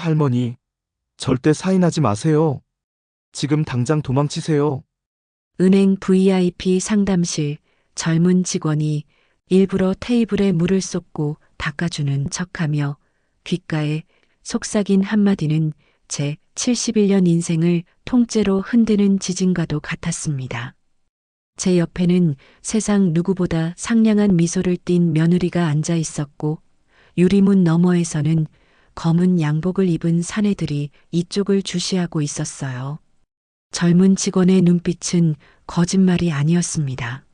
할머니, 절대 사인하지 마세요. 지금 당장 도망치세요. 은행 VIP 상담실 젊은 직원이 일부러 테이블에 물을 쏟고 닦아주는 척하며 귓가에 속삭인 한마디는 제 71년 인생을 통째로 흔드는 지진과도 같았습니다. 제 옆에는 세상 누구보다 상냥한 미소를 띤 며느리가 앉아 있었고 유리문 너머에서는 검은 양복을 입은 사내들이 이쪽을 주시하고 있었어요. 젊은 직원의 눈빛은 거짓말이 아니었습니다.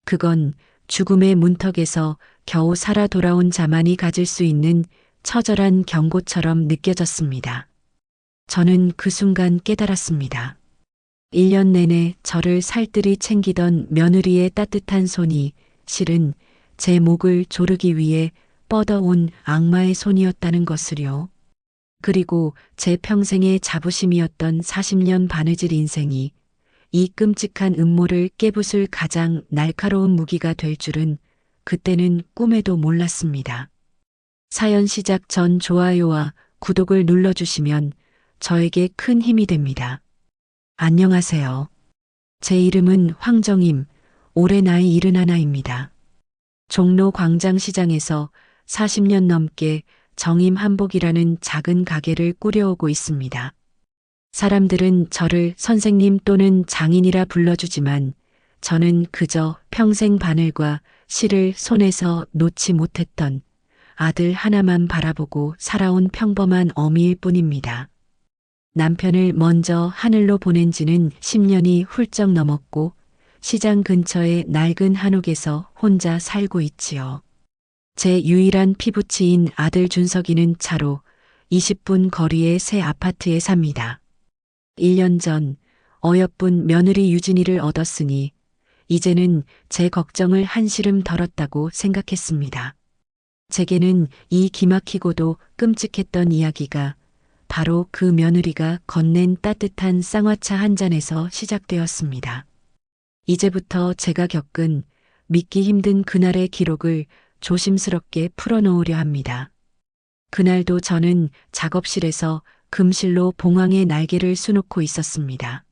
그건 죽음의 문턱에서 겨우 살아 돌아온 자만이 가질 수 있는 처절한 경고처럼 느껴졌습니다. 저는 그 순간 깨달았습니다. 1년 내내 저를 살뜰히 챙기던 며느리의 따뜻한 손이 실은 제 목을 조르기 위해 뻗어온 악마의 손이었다는 것을요. 그리고 제 평생의 자부심이었던 40년 바느질 인생이 이 끔찍한 음모를 깨부술 가장 날카로운 무기가 될 줄은 그때는 꿈에도 몰랐습니다. 사연 시작 전 좋아요와 구독을 눌러주시면 저에게 큰 힘이 됩니다. 안녕하세요. 제 이름은 황정임, 올해 나이 71입니다. 종로 광장시장에서 40년 넘게 정임 한복이라는 작은 가게를 꾸려오고 있습니다. 사람들은 저를 선생님 또는 장인이라 불러주지만 저는 그저 평생 바늘과 실을 손에서 놓지 못했던 아들 하나만 바라보고 살아온 평범한 어미일 뿐입니다. 남편을 먼저 하늘로 보낸 지는 10년이 훌쩍 넘었고 시장 근처의 낡은 한옥에서 혼자 살고 있지요. 제 유일한 피부치인 아들 준석이는 차로 20분 거리의 새 아파트에 삽니다. 1년 전 어여쁜 며느리 유진이를 얻었으니 이제는 제 걱정을 한시름 덜었다고 생각했습니다. 제게는 이 기막히고도 끔찍했던 이야기가 바로 그 며느리가 건넨 따뜻한 쌍화차 한 잔에서 시작되었습니다. 이제부터 제가 겪은 믿기 힘든 그날의 기록을 조심스럽게 풀어놓으려 합니다. 그날도 저는 작업실에서 금실로 봉황의 날개를 수놓고 있었습니다.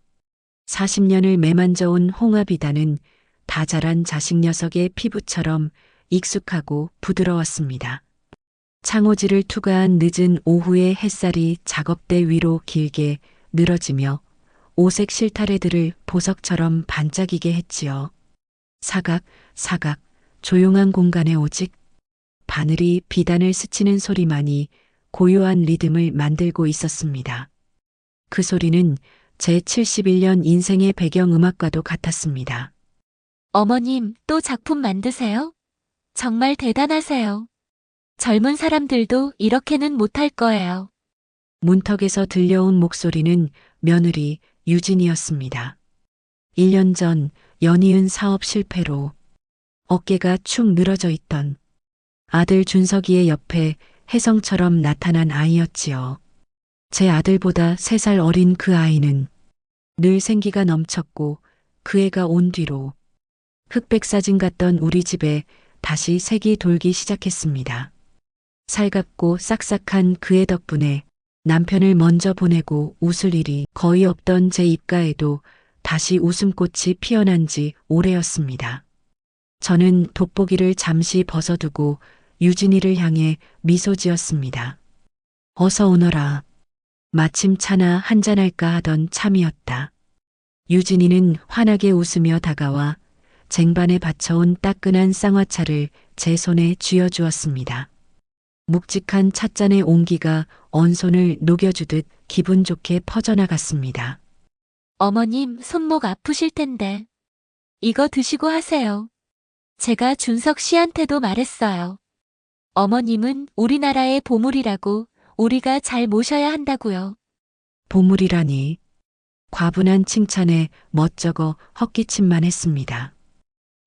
40년을 매만져온 홍합이다는 다 자란 자식 녀석의 피부처럼 익숙하고 부드러웠습니다. 창호지를 투과한 늦은 오후의 햇살이 작업대 위로 길게 늘어지며 오색 실타래들을 보석처럼 반짝이게 했지요. 사각, 사각, 조용한 공간에 오직 바늘이 비단을 스치는 소리만이 고요한 리듬을 만들고 있었습니다. 그 소리는 제 71년 인생의 배경음악과도 같았습니다. 어머님, 또 작품 만드세요? 정말 대단하세요. 젊은 사람들도 이렇게는 못할 거예요. 문턱에서 들려온 목소리는 며느리 유진이었습니다. 1년 전 연이은 사업 실패로 어깨가 축 늘어져 있던 아들 준석이의 옆에 혜성처럼 나타난 아이였지요. 제 아들보다 3살 어린 그 아이는 늘 생기가 넘쳤고 그 애가 온 뒤로 흑백 사진 같던 우리 집에 다시 색이 돌기 시작했습니다. 살갑고 싹싹한 그의 덕분에 남편을 먼저 보내고 웃을 일이 거의 없던 제 입가에도 다시 웃음꽃이 피어난 지 오래였습니다. 저는 돋보기를 잠시 벗어두고 유진이를 향해 미소 지었습니다. 어서 오너라. 마침 차나 한잔할까 하던 참이었다. 유진이는 환하게 웃으며 다가와 쟁반에 받쳐온 따끈한 쌍화차를 제 손에 쥐어주었습니다. 묵직한 찻잔의 온기가 언손을 녹여주듯 기분 좋게 퍼져나갔습니다. 어머님, 손목 아프실 텐데. 이거 드시고 하세요. 제가 준석 씨한테도 말했어요. 어머님은 우리나라의 보물이라고 우리가 잘 모셔야 한다고요. 보물이라니. 과분한 칭찬에 멋쩍어 헛기침만 했습니다.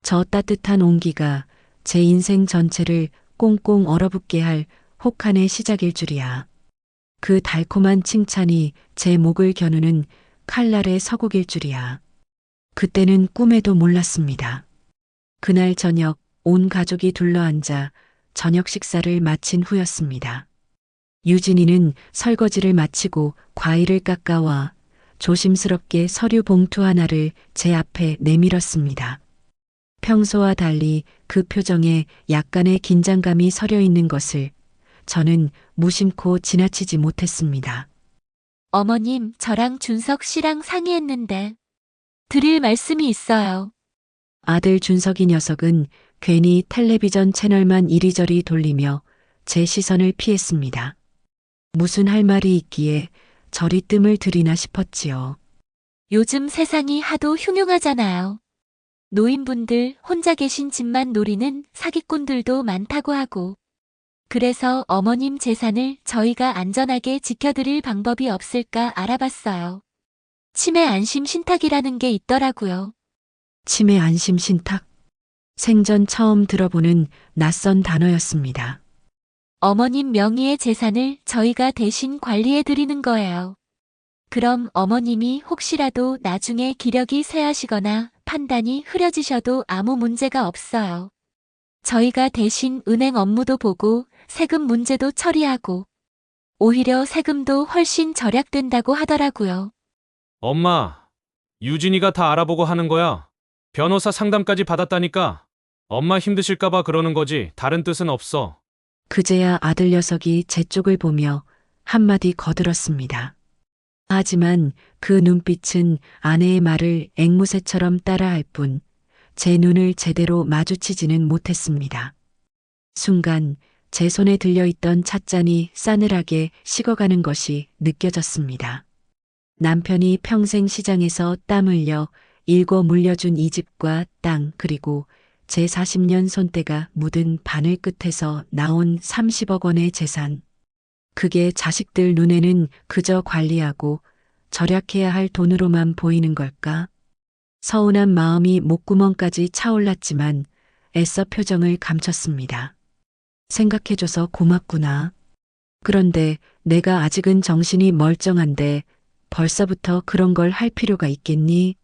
저 따뜻한 온기가 제 인생 전체를 꽁꽁 얼어붙게 할 혹한의 시작일 줄이야. 그 달콤한 칭찬이 제 목을 겨누는 칼날의 서곡일 줄이야. 그때는 꿈에도 몰랐습니다. 그날 저녁 온 가족이 둘러앉아 저녁 식사를 마친 후였습니다. 유진이는 설거지를 마치고 과일을 깎아와 조심스럽게 서류 봉투 하나를 제 앞에 내밀었습니다. 평소와 달리 그 표정에 약간의 긴장감이 서려 있는 것을 저는 무심코 지나치지 못했습니다. 어머님, 저랑 준석 씨랑 상의했는데 드릴 말씀이 있어요. 아들 준석이 녀석은 괜히 텔레비전 채널만 이리저리 돌리며 제 시선을 피했습니다. 무슨 할 말이 있기에 저리 뜸을 들이나 싶었지요. 요즘 세상이 하도 흉흉하잖아요. 노인분들 혼자 계신 집만 노리는 사기꾼들도 많다고 하고. 그래서 어머님 재산을 저희가 안전하게 지켜드릴 방법이 없을까 알아봤어요. 치매 안심 신탁이라는 게 있더라고요. 치매 안심 신탁. 생전 처음 들어보는 낯선 단어였습니다. 어머님 명의의 재산을 저희가 대신 관리해드리는 거예요. 그럼 어머님이 혹시라도 나중에 기력이 쇠하시거나 판단이 흐려지셔도 아무 문제가 없어요. 저희가 대신 은행 업무도 보고 세금 문제도 처리하고 오히려 세금도 훨씬 절약된다고 하더라고요. 엄마, 유진이가 다 알아보고 하는 거야. 변호사 상담까지 받았다니까. 엄마 힘드실까봐 그러는 거지 다른 뜻은 없어. 그제야 아들 녀석이 제 쪽을 보며 한마디 거들었습니다. 하지만 그 눈빛은 아내의 말을 앵무새처럼 따라할 뿐 제 눈을 제대로 마주치지는 못했습니다. 순간 제 손에 들려있던 찻잔이 싸늘하게 식어가는 것이 느껴졌습니다. 남편이 평생 시장에서 땀 흘려 일궈 물려준 이 집과 땅 그리고 제 40년 손때가 묻은 바늘 끝에서 나온 30억 원의 재산. 그게 자식들 눈에는 그저 관리하고 절약해야 할 돈으로만 보이는 걸까? 서운한 마음이 목구멍까지 차올랐지만 애써 표정을 감췄습니다. 생각해줘서 고맙구나. 그런데 내가 아직은 정신이 멀쩡한데 벌써부터 그런 걸 할 필요가 있겠니?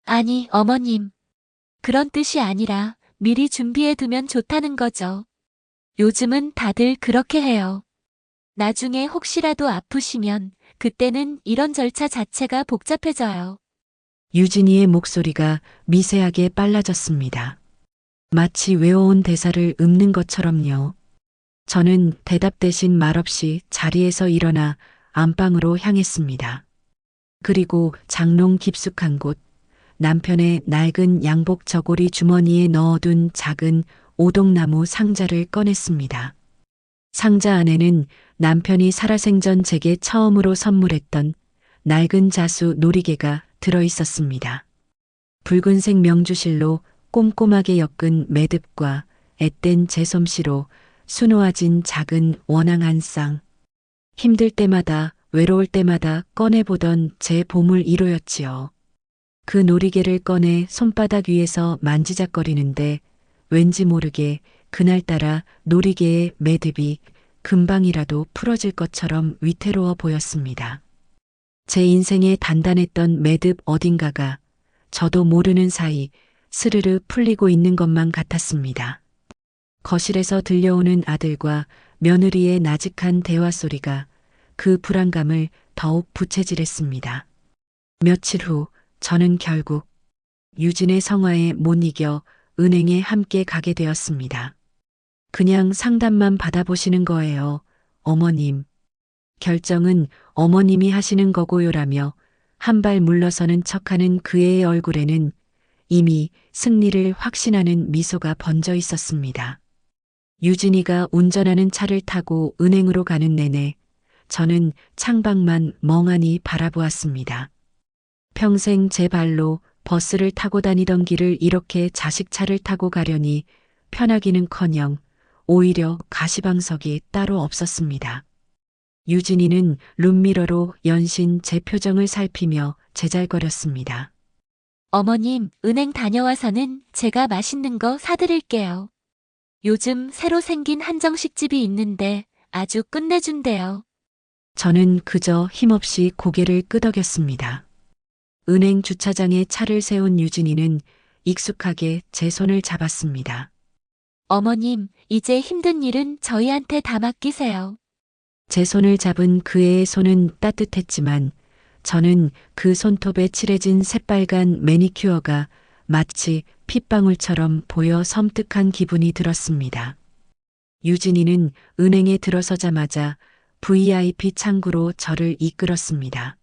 아니, 어머님. 그런 뜻이 아니라 미리 준비해두면 좋다는 거죠. 요즘은 다들 그렇게 해요. 나중에 혹시라도 아프시면 그때는 이런 절차 자체가 복잡해져요. 유진이의 목소리가 미세하게 빨라졌습니다. 마치 외워온 대사를 읊는 것처럼요. 저는 대답 대신 말없이 자리에서 일어나 안방으로 향했습니다. 그리고 장롱 깊숙한 곳, 남편의 낡은 양복 저고리 주머니에 넣어둔 작은 오동나무 상자를 꺼냈습니다. 상자 안에는 남편이 살아생전 제게 처음으로 선물했던 낡은 자수 놀이개가 들어 있었습니다. 붉은색 명주실로 꼼꼼하게 엮은 매듭과 앳된 제 솜씨로 수놓아진 작은 원앙 한 쌍. 힘들 때마다 외로울 때마다 꺼내보던 제 보물 1호였지요. 그 놀이개를 꺼내 손바닥 위에서 만지작거리는데 왠지 모르게 그날따라 놀이개의 매듭이 금방이라도 풀어질 것처럼 위태로워 보였습니다. 제 인생에 단단했던 매듭 어딘가가 저도 모르는 사이 스르르 풀리고 있는 것만 같았습니다. 거실에서 들려오는 아들과 며느리의 나직한 대화 소리가 그 불안감을 더욱 부채질했습니다. 며칠 후 저는 결국 유진의 성화에 못 이겨 은행에 함께 가게 되었습니다. 그냥 상담만 받아보시는 거예요, 어머님. 결정은 어머님이 하시는 거고요라며 한 발 물러서는 척하는 그 애의 얼굴에는 이미 승리를 확신하는 미소가 번져 있었습니다. 유진이가 운전하는 차를 타고 은행으로 가는 내내 저는 창밖만 멍하니 바라보았습니다. 평생 제 발로 버스를 타고 다니던 길을 이렇게 자식 차를 타고 가려니 편하기는커녕 오히려 가시방석이 따로 없었습니다. 유진이는 룸미러로 연신 제 표정을 살피며 제잘거렸습니다. 어머님, 은행 다녀와서는 제가 맛있는 거 사드릴게요. 요즘 새로 생긴 한정식 집이 있는데 아주 끝내준대요. 저는 그저 힘없이 고개를 끄덕였습니다. 은행 주차장에 차를 세운 유진이는 익숙하게 제 손을 잡았습니다. 어머님, 이제 힘든 일은 저희한테 다 맡기세요. 제 손을 잡은 그의 손은 따뜻했지만 저는 그 손톱에 칠해진 새빨간 매니큐어가 마치 핏방울처럼 보여 섬뜩한 기분이 들었습니다. 유진이는 은행에 들어서자마자 VIP 창구로 저를 이끌었습니다.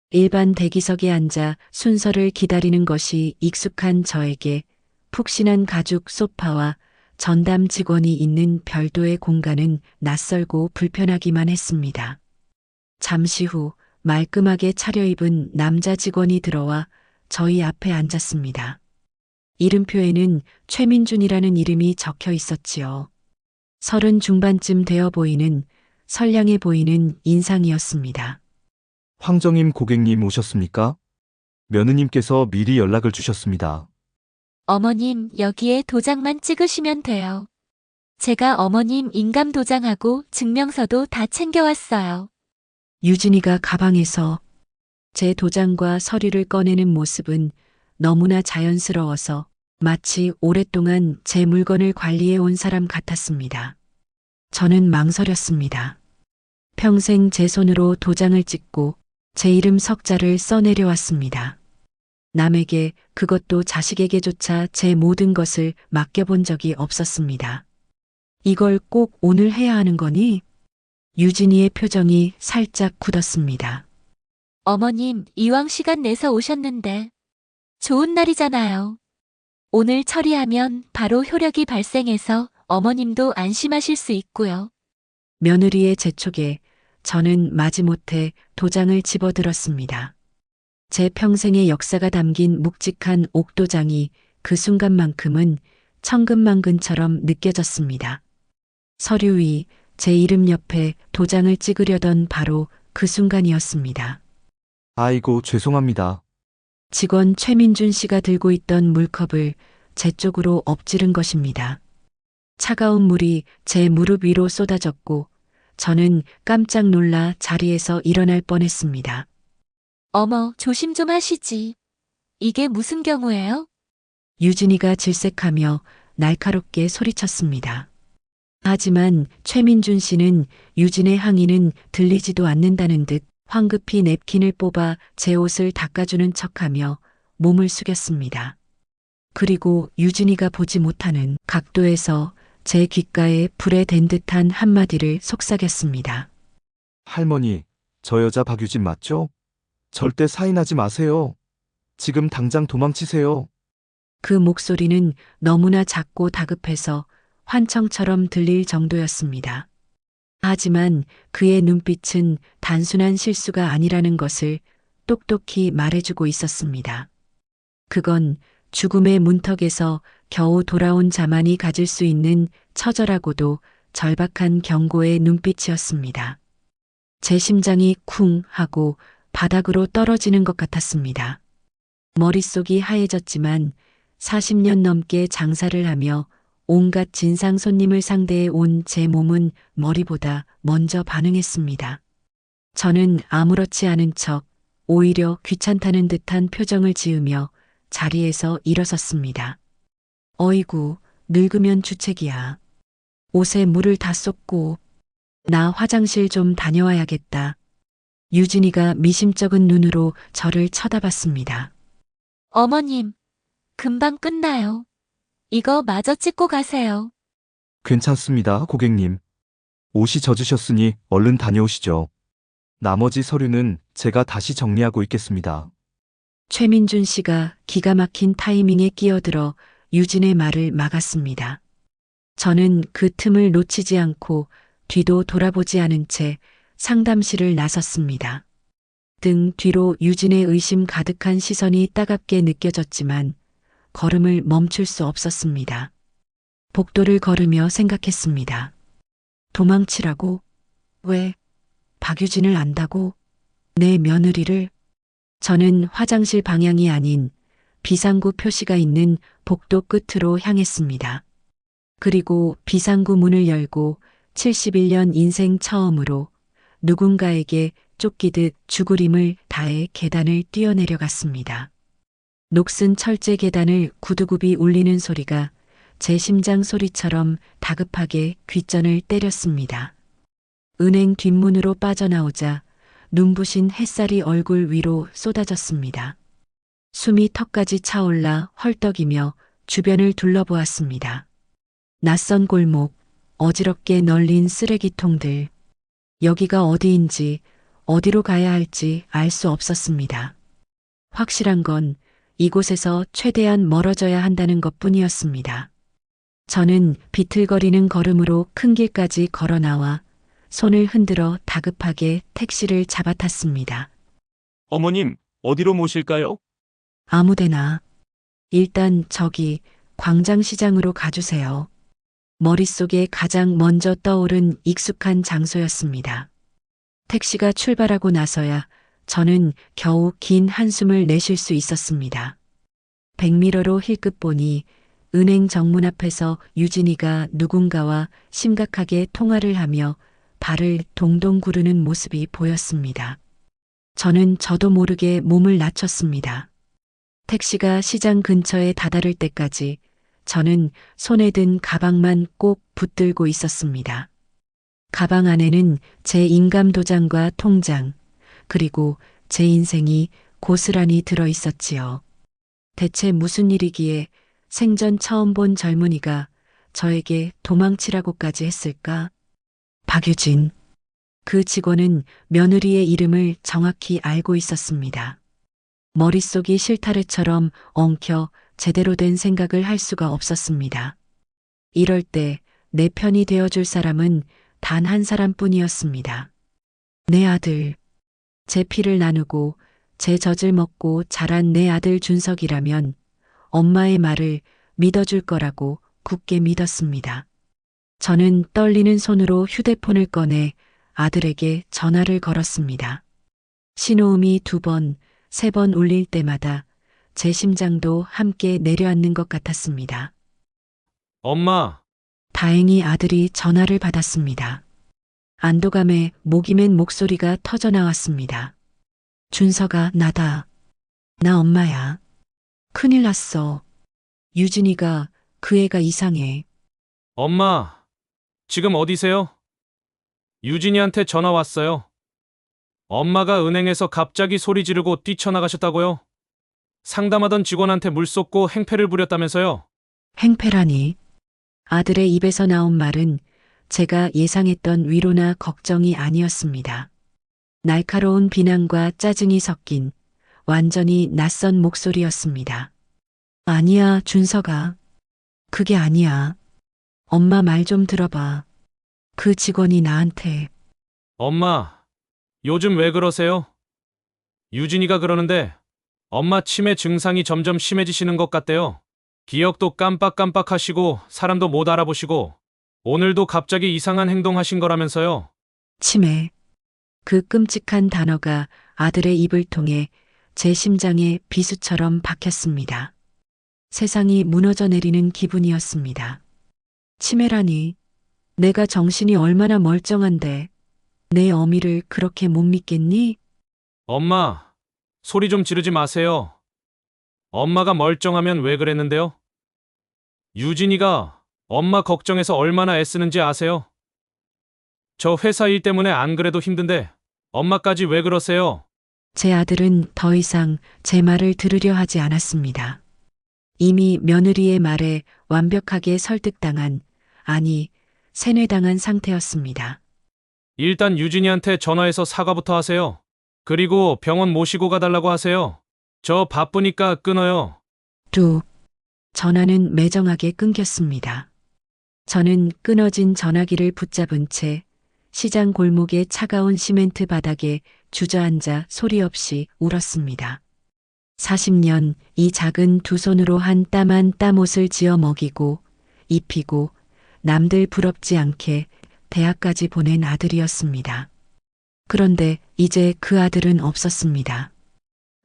일반 대기석에 앉아 순서를 기다리는 것이 익숙한 저에게 푹신한 가죽 소파와 전담 직원이 있는 별도의 공간은 낯설고 불편하기만 했습니다. 잠시 후 말끔하게 차려입은 남자 직원이 들어와 저희 앞에 앉았습니다. 이름표에는 최민준이라는 이름이 적혀 있었지요. 30 중반쯤 되어 보이는 선량해 보이는 인상이었습니다. 황정임 고객님 오셨습니까? 며느님께서 미리 연락을 주셨습니다. 어머님, 여기에 도장만 찍으시면 돼요. 제가 어머님 인감 도장하고 증명서도 다 챙겨왔어요. 유진이가 가방에서 제 도장과 서류를 꺼내는 모습은 너무나 자연스러워서 마치 오랫동안 제 물건을 관리해 온 사람 같았습니다. 저는 망설였습니다. 평생 제 손으로 도장을 찍고 제 이름 석자를 써내려왔습니다. 남에게, 그것도 자식에게조차 제 모든 것을 맡겨본 적이 없었습니다. 이걸 꼭 오늘 해야 하는 거니? 유진이의 표정이 살짝 굳었습니다. 어머님, 이왕 시간 내서 오셨는데 좋은 날이잖아요. 오늘 처리하면 바로 효력이 발생해서 어머님도 안심하실 수 있고요. 며느리의 재촉에 저는 마지못해 도장을 집어들었습니다. 제 평생의 역사가 담긴 묵직한 옥도장이 그 순간만큼은 천근만근처럼 느껴졌습니다. 서류 위 제 이름 옆에 도장을 찍으려던 바로 그 순간이었습니다. 아이고, 죄송합니다. 직원 최민준 씨가 들고 있던 물컵을 제 쪽으로 엎지른 것입니다. 차가운 물이 제 무릎 위로 쏟아졌고 저는 깜짝 놀라 자리에서 일어날 뻔했습니다. 어머, 조심 좀 하시지. 이게 무슨 경우예요? 유진이가 질색하며 날카롭게 소리쳤습니다. 하지만 최민준 씨는 유진의 항의는 들리지도 않는다는 듯 황급히 냅킨을 뽑아 제 옷을 닦아주는 척하며 몸을 숙였습니다. 그리고 유진이가 보지 못하는 각도에서 제 귓가에 불에 댄 듯한 한마디를 속삭였습니다. 할머니, 저 여자 박유진 맞죠? 절대 사인하지 마세요. 지금 당장 도망치세요. 그 목소리는 너무나 작고 다급해서 환청처럼 들릴 정도였습니다. 하지만 그의 눈빛은 단순한 실수가 아니라는 것을 똑똑히 말해주고 있었습니다. 그건 죽음의 문턱에서 겨우 돌아온 자만이 가질 수 있는 처절하고도 절박한 경고의 눈빛이었습니다. 제 심장이 쿵 하고 바닥으로 떨어지는 것 같았습니다. 머릿속이 하얘졌지만 40년 넘게 장사를 하며 온갖 진상 손님을 상대해 온 제 몸은 머리보다 먼저 반응했습니다. 저는 아무렇지 않은 척 오히려 귀찮다는 듯한 표정을 지으며 자리에서 일어섰습니다. 어이구, 늙으면 주책이야. 옷에 물을 다 쏟고 나 화장실 좀 다녀와야겠다. 유진이가 미심쩍은 눈으로 저를 쳐다봤습니다. 어머님, 금방 끝나요. 이거 마저 찍고 가세요. 괜찮습니다, 고객님. 옷이 젖으셨으니 얼른 다녀오시죠. 나머지 서류는 제가 다시 정리하고 있겠습니다. 최민준 씨가 기가 막힌 타이밍에 끼어들어 유진의 말을 막았습니다. 저는 그 틈을 놓치지 않고 뒤도 돌아보지 않은 채 상담실을 나섰습니다. 등 뒤로 유진의 의심 가득한 시선이 따갑게 느껴졌지만 걸음을 멈출 수 없었습니다. 복도를 걸으며 생각했습니다. 도망치라고? 왜? 박유진을 안다고? 내 며느리를? 저는 화장실 방향이 아닌 비상구 표시가 있는 복도 끝으로 향했습니다. 그리고 비상구 문을 열고 71년 인생 처음으로 누군가에게 쫓기듯 죽으림을 다해 계단을 뛰어내려갔습니다. 녹슨 철제 계단을 구두굽이 울리는 소리가 제 심장 소리처럼 다급하게 귓전을 때렸습니다. 은행 뒷문으로 빠져나오자 눈부신 햇살이 얼굴 위로 쏟아졌습니다. 숨이 턱까지 차올라 헐떡이며 주변을 둘러보았습니다. 낯선 골목, 어지럽게 널린 쓰레기통들. 여기가 어디인지, 어디로 가야 할지 알 수 없었습니다. 확실한 건 이곳에서 최대한 멀어져야 한다는 것뿐이었습니다. 저는 비틀거리는 걸음으로 큰 길까지 걸어 나와 손을 흔들어 다급하게 택시를 잡아탔습니다. 어머님, 어디로 모실까요? 아무데나. 일단 저기 광장시장으로 가주세요. 머릿속에 가장 먼저 떠오른 익숙한 장소였습니다. 택시가 출발하고 나서야 저는 겨우 긴 한숨을 내쉴 수 있었습니다. 백미러로 힐끗 보니 은행 정문 앞에서 유진이가 누군가와 심각하게 통화를 하며 발을 동동 구르는 모습이 보였습니다. 저는 저도 모르게 몸을 낮췄습니다. 택시가 시장 근처에 다다를 때까지 저는 손에 든 가방만 꼭 붙들고 있었습니다. 가방 안에는 제 인감도장과 통장, 그리고 제 인생이 고스란히 들어 있었지요. 대체 무슨 일이기에 생전 처음 본 젊은이가 저에게 도망치라고까지 했을까? 박유진. 그 직원은 며느리의 이름을 정확히 알고 있었습니다. 머릿속이 실타래처럼 엉켜 제대로 된 생각을 할 수가 없었습니다. 이럴 때 내 편이 되어줄 사람은 단 한 사람뿐이었습니다. 내 아들. 제 피를 나누고 제 젖을 먹고 자란 내 아들 준석이라면 엄마의 말을 믿어줄 거라고 굳게 믿었습니다. 저는 떨리는 손으로 휴대폰을 꺼내 아들에게 전화를 걸었습니다. 신호음이 2번, 3번 울릴 때마다 제 심장도 함께 내려앉는 것 같았습니다. 엄마, 다행히 아들이 전화를 받았습니다. 안도감에 목이 맨 목소리가 터져 나왔습니다. 준서가 나다. 나 엄마야. 큰일 났어. 유진이가 그 애가 이상해. 엄마, 지금 어디세요? 유진이한테 전화 왔어요. 엄마가 은행에서 갑자기 소리 지르고 뛰쳐나가셨다고요? 상담하던 직원한테 물 쏟고 행패를 부렸다면서요? 행패라니. 아들의 입에서 나온 말은 제가 예상했던 위로나 걱정이 아니었습니다. 날카로운 비난과 짜증이 섞인 완전히 낯선 목소리였습니다. 아니야, 준서가. 그게 아니야. 엄마 말 좀 들어봐. 그 직원이 나한테. 엄마, 요즘 왜 그러세요? 유진이가 그러는데 엄마 치매 증상이 점점 심해지시는 것 같대요. 기억도 깜빡깜빡하시고 사람도 못 알아보시고 오늘도 갑자기 이상한 행동하신 거라면서요. 치매. 그 끔찍한 단어가 아들의 입을 통해 제 심장에 비수처럼 박혔습니다. 세상이 무너져 내리는 기분이었습니다. 치매라니. 내가 정신이 얼마나 멀쩡한데 내 어미를 그렇게 못 믿겠니? 엄마, 소리 좀 지르지 마세요. 엄마가 멀쩡하면 왜 그랬는데요? 유진이가 엄마 걱정해서 얼마나 애쓰는지 아세요? 저 회사 일 때문에 안 그래도 힘든데 엄마까지 왜 그러세요? 제 아들은 더 이상 제 말을 들으려 하지 않았습니다. 이미 며느리의 말에 완벽하게 설득당한, 아니, 세뇌당한 상태였습니다. 일단 유진이한테 전화해서 사과부터 하세요. 그리고 병원 모시고 가달라고 하세요. 저 바쁘니까 끊어요. 전화는 매정하게 끊겼습니다. 저는 끊어진 전화기를 붙잡은 채 시장 골목의 차가운 시멘트 바닥에 주저앉아 소리 없이 울었습니다. 40년 이 작은 두 손으로 한 땀 한 땀 옷을 지어 먹이고 입히고 남들 부럽지 않게 대학까지 보낸 아들이었습니다. 그런데 이제 그 아들은 없었습니다.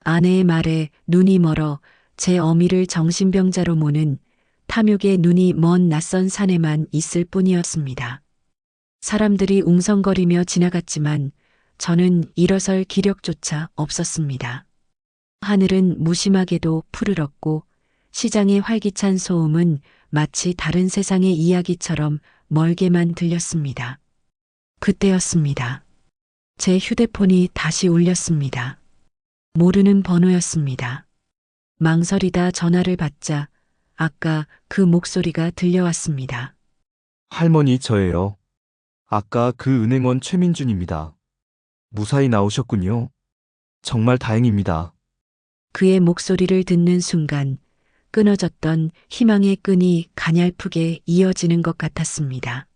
아내의 말에 눈이 멀어 제 어미를 정신병자로 모는 탐욕의 눈이 먼 낯선 사내만 있을 뿐이었습니다. 사람들이 웅성거리며 지나갔지만 저는 일어설 기력조차 없었습니다. 하늘은 무심하게도 푸르렀고 시장의 활기찬 소음은 마치 다른 세상의 이야기처럼 멀게만 들렸습니다. 그때였습니다. 제 휴대폰이 다시 울렸습니다. 모르는 번호였습니다. 망설이다 전화를 받자 아까 그 목소리가 들려왔습니다. 할머니, 저예요. 아까 그 은행원 최민준입니다. 무사히 나오셨군요. 정말 다행입니다. 그의 목소리를 듣는 순간 끊어졌던 희망의 끈이 가냘프게 이어지는 것 같았습니다.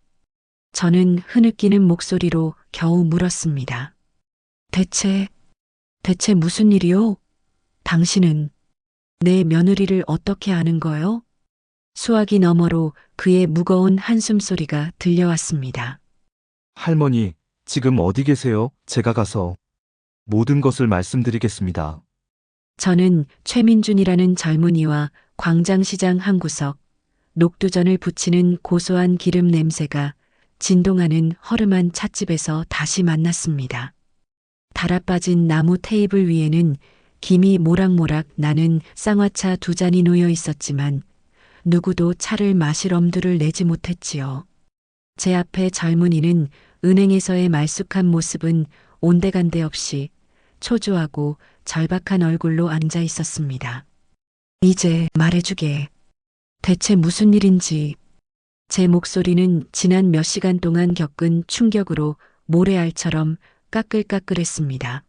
저는 흐느끼는 목소리로 겨우 물었습니다. 대체 무슨 일이요? 당신은 내 며느리를 어떻게 아는 거요? 수화기 너머로 그의 무거운 한숨 소리가 들려왔습니다. 할머니, 지금 어디 계세요? 제가 가서 모든 것을 말씀드리겠습니다. 저는 최민준이라는 젊은이와 광장시장 한 구석, 녹두전을 부치는 고소한 기름 냄새가 진동하는 허름한 찻집에서 다시 만났습니다. 달아빠진 나무 테이블 위에는 김이 모락모락 나는 쌍화차 2잔이 놓여 있었지만 누구도 차를 마실 엄두를 내지 못했지요. 제 앞에 젊은이는 은행에서의 말쑥한 모습은 온데간데 없이 초조하고 절박한 얼굴로 앉아 있었습니다. 이제 말해주게. 대체 무슨 일인지. 제 목소리는 지난 몇 시간 동안 겪은 충격으로 모래알처럼 까끌까끌했습니다.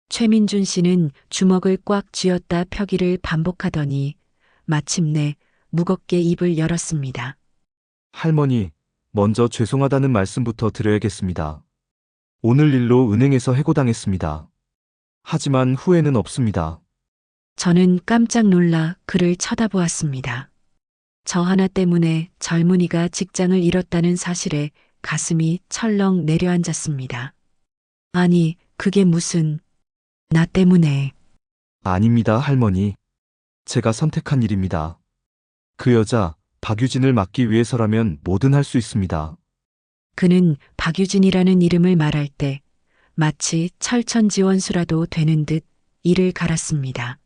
최민준 씨는 주먹을 꽉 쥐었다 펴기를 반복하더니 마침내 무겁게 입을 열었습니다. 할머니, 먼저 죄송하다는 말씀부터 드려야겠습니다. 오늘 일로 은행에서 해고당했습니다. 하지만 후회는 없습니다. 저는 깜짝 놀라 그를 쳐다보았습니다. 저 하나 때문에 젊은이가 직장을 잃었다는 사실에 가슴이 철렁 내려앉았습니다. 아니, 그게 무슨... 나 때문에... 아닙니다, 할머니. 제가 선택한 일입니다. 그 여자, 박유진을 막기 위해서라면 뭐든 할 수 있습니다. 그는 박유진이라는 이름을 말할 때 마치 철천지원수라도 되는 듯 이를 갈았습니다.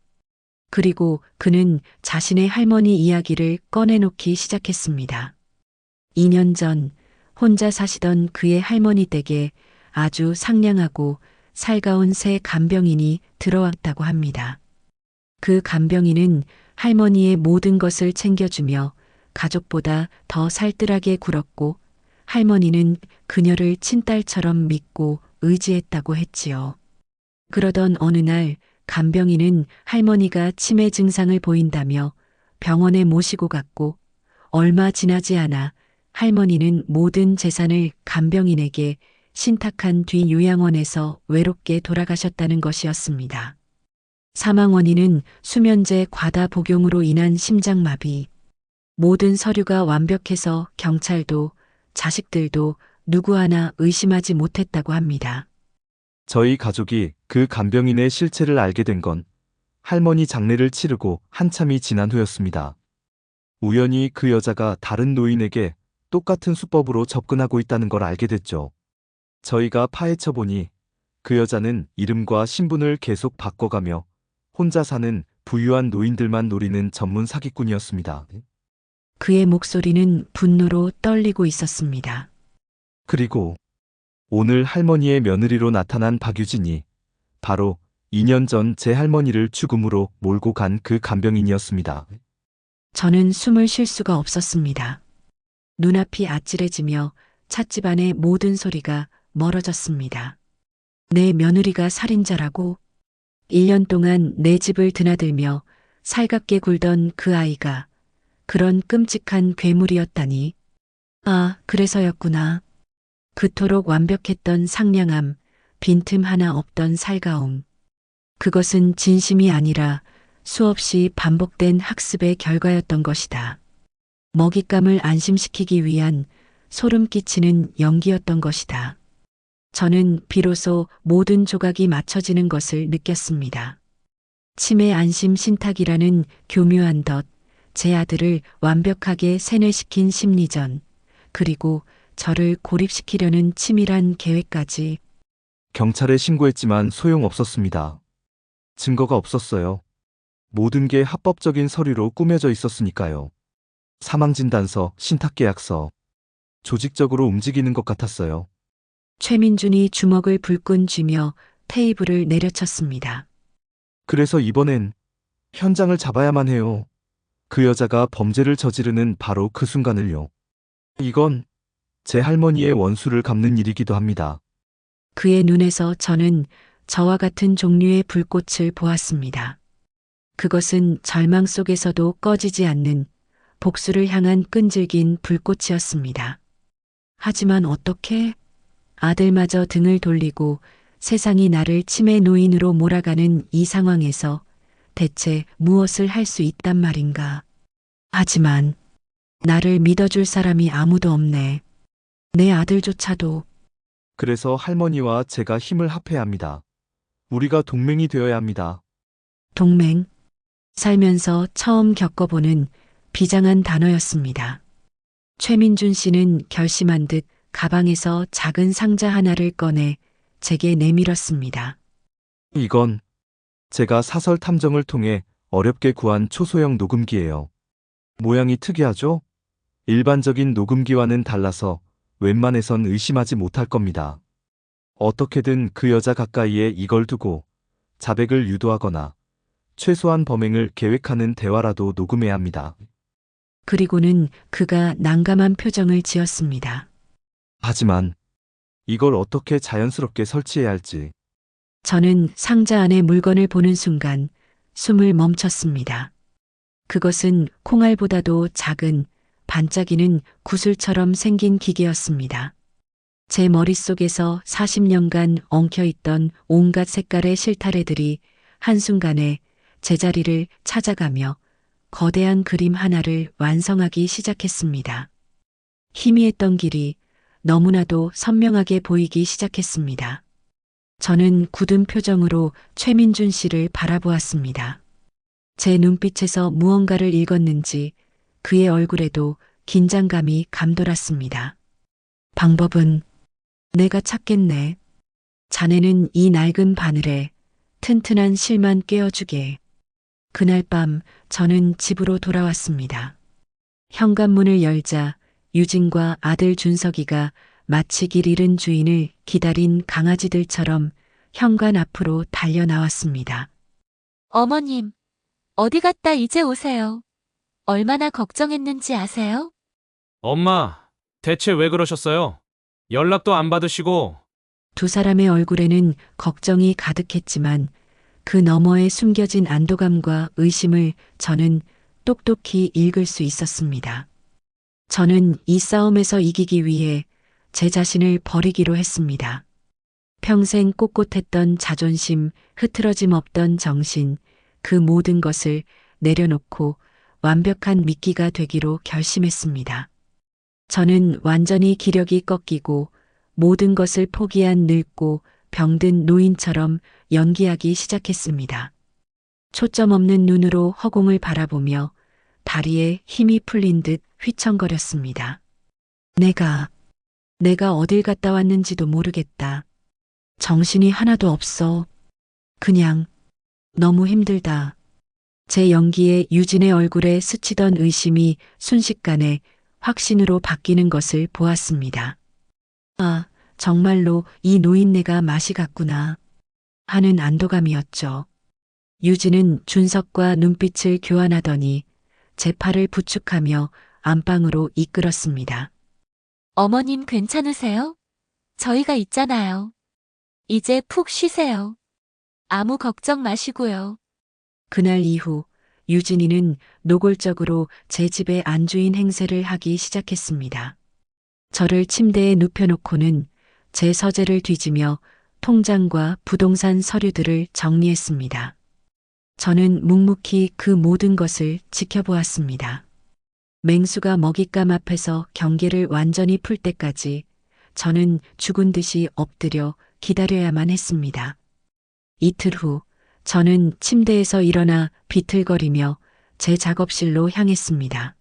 그리고 그는 자신의 할머니 이야기를 꺼내놓기 시작했습니다. 2년 전 혼자 사시던 그의 할머니 댁에 아주 상냥하고 살가운 새 간병인이 들어왔다고 합니다. 그 간병인은 할머니의 모든 것을 챙겨주며 가족보다 더 살뜰하게 굴었고 할머니는 그녀를 친딸처럼 믿고 의지했다고 했지요. 그러던 어느 날 간병인은 할머니가 치매 증상을 보인다며 병원에 모시고 갔고 얼마 지나지 않아 할머니는 모든 재산을 간병인에게 신탁한 뒤 요양원에서 외롭게 돌아가셨다는 것이었습니다. 사망 원인은 수면제 과다 복용으로 인한 심장마비. 모든 서류가 완벽해서 경찰도 자식들도 누구 하나 의심하지 못했다고 합니다. 저희 가족이 그 간병인의 실체를 알게 된 건 할머니 장례를 치르고 한참이 지난 후였습니다. 우연히 그 여자가 다른 노인에게 똑같은 수법으로 접근하고 있다는 걸 알게 됐죠. 저희가 파헤쳐 보니 그 여자는 이름과 신분을 계속 바꿔가며 혼자 사는 부유한 노인들만 노리는 전문 사기꾼이었습니다. 그의 목소리는 분노로 떨리고 있었습니다. 그리고 오늘 할머니의 며느리로 나타난 박유진이 바로 2년 전 제 할머니를 죽음으로 몰고 간 그 간병인이었습니다. 저는 숨을 쉴 수가 없었습니다. 눈앞이 아찔해지며 찻집 안의 모든 소리가 멀어졌습니다. 내 며느리가 살인자라고? 1년 동안 내 집을 드나들며 살갑게 굴던 그 아이가 그런 끔찍한 괴물이었다니. 아, 그래서였구나. 그토록 완벽했던 상냥함, 빈틈 하나 없던 살가움. 그것은 진심이 아니라 수없이 반복된 학습의 결과였던 것이다. 먹잇감을 안심시키기 위한 소름 끼치는 연기였던 것이다. 저는 비로소 모든 조각이 맞춰지는 것을 느꼈습니다. 치매 안심 신탁이라는 교묘한 덫, 제 아들을 완벽하게 세뇌시킨 심리전, 그리고 저를 고립시키려는 치밀한 계획까지. 경찰에 신고했지만 소용없었습니다. 증거가 없었어요. 모든 게 합법적인 서류로 꾸며져 있었으니까요. 사망진단서, 신탁계약서. 조직적으로 움직이는 것 같았어요. 최민준이 주먹을 불끈 쥐며 테이블을 내려쳤습니다. 그래서 이번엔 현장을 잡아야만 해요. 그 여자가 범죄를 저지르는 바로 그 순간을요. 이건 제 할머니의 원수를 갚는 일이기도 합니다. 그의 눈에서 저는 저와 같은 종류의 불꽃을 보았습니다. 그것은 절망 속에서도 꺼지지 않는 복수를 향한 끈질긴 불꽃이었습니다. 하지만 어떻게? 아들마저 등을 돌리고 세상이 나를 치매 노인으로 몰아가는 이 상황에서 대체 무엇을 할 수 있단 말인가? 하지만 나를 믿어줄 사람이 아무도 없네. 내 아들조차도. 그래서 할머니와 제가 힘을 합해야 합니다. 우리가 동맹이 되어야 합니다. 동맹. 살면서 처음 겪어보는 비장한 단어였습니다. 최민준 씨는 결심한 듯 가방에서 작은 상자 하나를 꺼내 제게 내밀었습니다. 이건 제가 사설 탐정을 통해 어렵게 구한 초소형 녹음기예요. 모양이 특이하죠? 일반적인 녹음기와는 달라서 웬만해선 의심하지 못할 겁니다. 어떻게든 그 여자 가까이에 이걸 두고 자백을 유도하거나 최소한 범행을 계획하는 대화라도 녹음해야 합니다. 그리고는 그가 난감한 표정을 지었습니다. 하지만 이걸 어떻게 자연스럽게 설치해야 할지. 저는 상자 안에 물건을 보는 순간 숨을 멈췄습니다. 그것은 콩알보다도 작은 반짝이는 구슬처럼 생긴 기계였습니다. 제 머릿속에서 40년간 엉켜있던 온갖 색깔의 실타래들이 한순간에 제자리를 찾아가며 거대한 그림 하나를 완성하기 시작했습니다. 희미했던 길이 너무나도 선명하게 보이기 시작했습니다. 저는 굳은 표정으로 최민준 씨를 바라보았습니다. 제 눈빛에서 무언가를 읽었는지 그의 얼굴에도 긴장감이 감돌았습니다. 방법은 내가 찾겠네. 자네는 이 낡은 바늘에 튼튼한 실만 꿰어주게. 그날 밤 저는 집으로 돌아왔습니다. 현관문을 열자 유진과 아들 준석이가 마치 길 잃은 주인을 기다린 강아지들처럼 현관 앞으로 달려나왔습니다. 어머님, 어디 갔다 이제 오세요. 얼마나 걱정했는지 아세요? 엄마, 대체 왜 그러셨어요? 연락도 안 받으시고. 두 사람의 얼굴에는 걱정이 가득했지만 그 너머에 숨겨진 안도감과 의심을 저는 똑똑히 읽을 수 있었습니다. 저는 이 싸움에서 이기기 위해 제 자신을 버리기로 했습니다. 평생 꼿꼿했던 자존심, 흐트러짐 없던 정신, 그 모든 것을 내려놓고 완벽한 미끼가 되기로 결심했습니다. 저는 완전히 기력이 꺾이고 모든 것을 포기한 늙고 병든 노인처럼 연기하기 시작했습니다. 초점 없는 눈으로 허공을 바라보며 다리에 힘이 풀린 듯 휘청거렸습니다. 내가 어딜 갔다 왔는지도 모르겠다. 정신이 하나도 없어. 그냥 너무 힘들다. 제 연기에 유진의 얼굴에 스치던 의심이 순식간에 확신으로 바뀌는 것을 보았습니다. 아, 정말로 이 노인네가 맛이 갔구나 하는 안도감이었죠. 유진은 준석과 눈빛을 교환하더니 제 팔을 부축하며 안방으로 이끌었습니다. 어머님 괜찮으세요? 저희가 있잖아요. 이제 푹 쉬세요. 아무 걱정 마시고요. 그날 이후 유진이는 노골적으로 제 집에 안주인 행세를 하기 시작했습니다. 저를 침대에 눕혀놓고는 제 서재를 뒤지며 통장과 부동산 서류들을 정리했습니다. 저는 묵묵히 그 모든 것을 지켜보았습니다. 맹수가 먹잇감 앞에서 경계를 완전히 풀 때까지 저는 죽은 듯이 엎드려 기다려야만 했습니다. 이틀 후 저는 침대에서 일어나 비틀거리며 제 작업실로 향했습니다.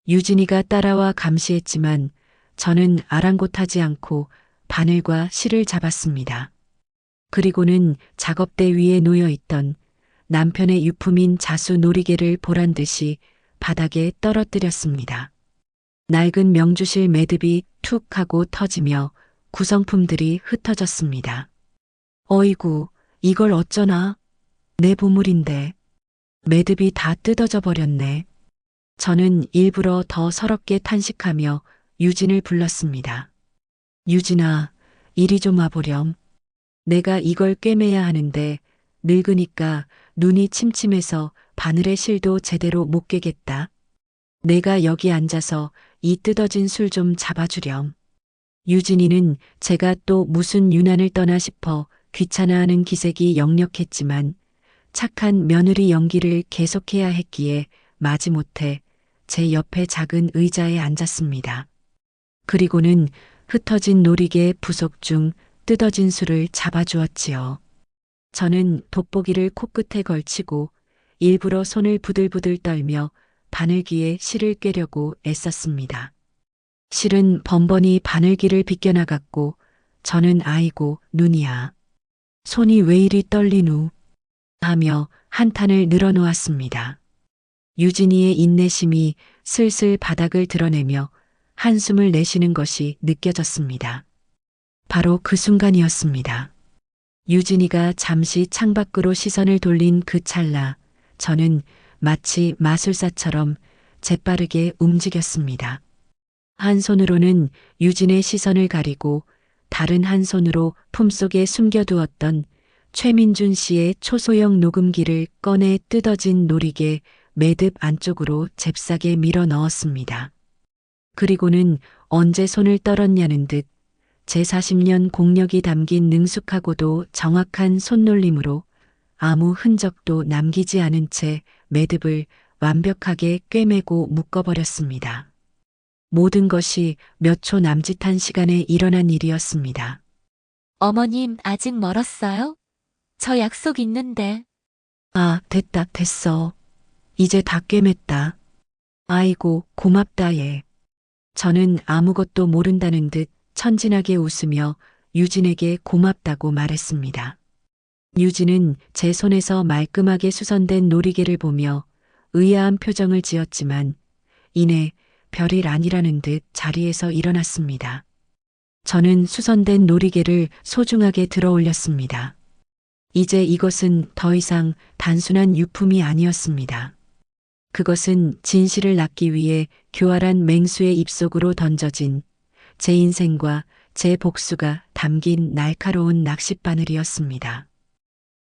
유진이가 따라와 감시했지만 저는 아랑곳하지 않고 바늘과 실을 잡았습니다. 그리고는 작업대 위에 놓여있던 남편의 유품인 자수 놀이개를 보란 듯이 바닥에 떨어뜨렸습니다. 낡은 명주실 매듭이 툭 하고 터지며 구성품들이 흩어졌습니다. 어이구, 이걸 어쩌나? 내 보물인데. 매듭이 다 뜯어져 버렸네. 저는 일부러 더 서럽게 탄식하며 유진을 불렀습니다. 유진아, 이리 좀 와보렴. 내가 이걸 꿰매야 하는데 늙으니까 눈이 침침해서 바늘의 실도 제대로 못 꿰겠다. 내가 여기 앉아서 이 뜯어진 술 좀 잡아주렴. 유진이는 제가 또 무슨 유난을 떠나 싶어 귀찮아하는 기색이 역력했지만 착한 며느리 연기를 계속해야 했기에 마지못해 제 옆에 작은 의자에 앉았습니다. 그리고는 흩어진 놀이개 부속 중 뜯어진 술을 잡아주었지요. 저는 돋보기를 코끝에 걸치고 일부러 손을 부들부들 떨며 바늘귀에 실을 꿰려고 애썼습니다. 실은 번번이 바늘귀를 비껴나갔고 저는 아이고 눈이야. 손이 왜 이리 떨리누? 하며 한탄을 늘어놓았습니다. 유진이의 인내심이 슬슬 바닥을 드러내며 한숨을 내쉬는 것이 느껴졌습니다. 바로 그 순간이었습니다. 유진이가 잠시 창밖으로 시선을 돌린 그 찰나 저는 마치 마술사처럼 재빠르게 움직였습니다. 한 손으로는 유진의 시선을 가리고 다른 한 손으로 품속에 숨겨두었던 최민준 씨의 초소형 녹음기를 꺼내 뜯어진 놀이개 매듭 안쪽으로 잽싸게 밀어 넣었습니다. 그리고는 언제 손을 떨었냐는 듯 제40년 공력이 담긴 능숙하고도 정확한 손놀림으로 아무 흔적도 남기지 않은 채 매듭을 완벽하게 꿰매고 묶어버렸습니다. 모든 것이 몇 초 남짓한 시간에 일어난 일이었습니다. 어머님, 아직 멀었어요? 저 약속 있는데. 아, 됐다, 됐어. 이제 다 꿰맸다. 아이고, 고맙다, 얘. 저는 아무것도 모른다는 듯 천진하게 웃으며 유진에게 고맙다고 말했습니다. 유진은 제 손에서 말끔하게 수선된 놀이개를 보며 의아한 표정을 지었지만 이내 별일 아니라는 듯 자리에서 일어났습니다. 저는 수선된 놀이개를 소중하게 들어 올렸습니다. 이제 이것은 더 이상 단순한 유품이 아니었습니다. 그것은 진실을 낳기 위해 교활한 맹수의 입속으로 던져진 제 인생과 제 복수가 담긴 날카로운 낚싯바늘이었습니다.